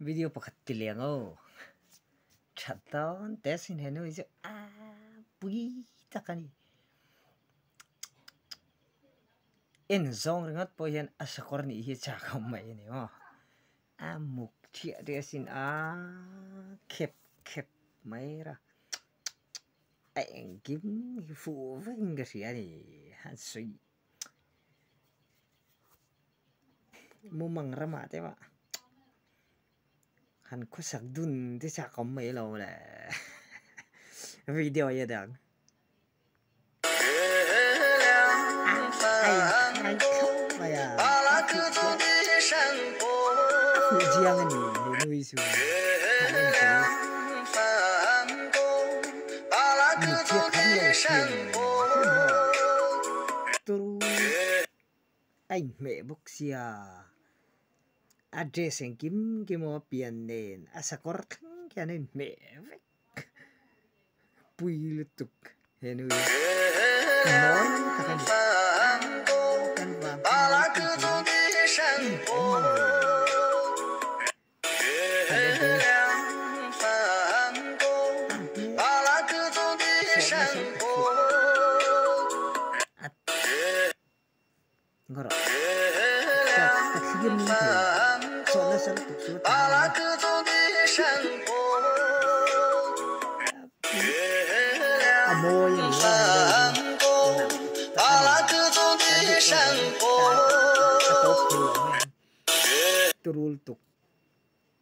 video pakhat ti lengo chaton tesin henu is pui takani en zong ringat po yan asakor ni hi cha kamai ni mo muk chia desin khep khep mai ra anh kiếm phụ với cái gì này hắn suy mua măng ra mà thế mà hắn có sắc đun thế sao có mấy lâu là video vậy đó ai khóc mày Fuhchiangi ni nuôi xuống anh mẹ bốc xia address anh kiếm cái mò biển nền asakor cái này mẹ vậy bùi lụt tục hè nuôi nói các anh ngora tak sigim ni so na sa tuk sulat amoy ni turul tuk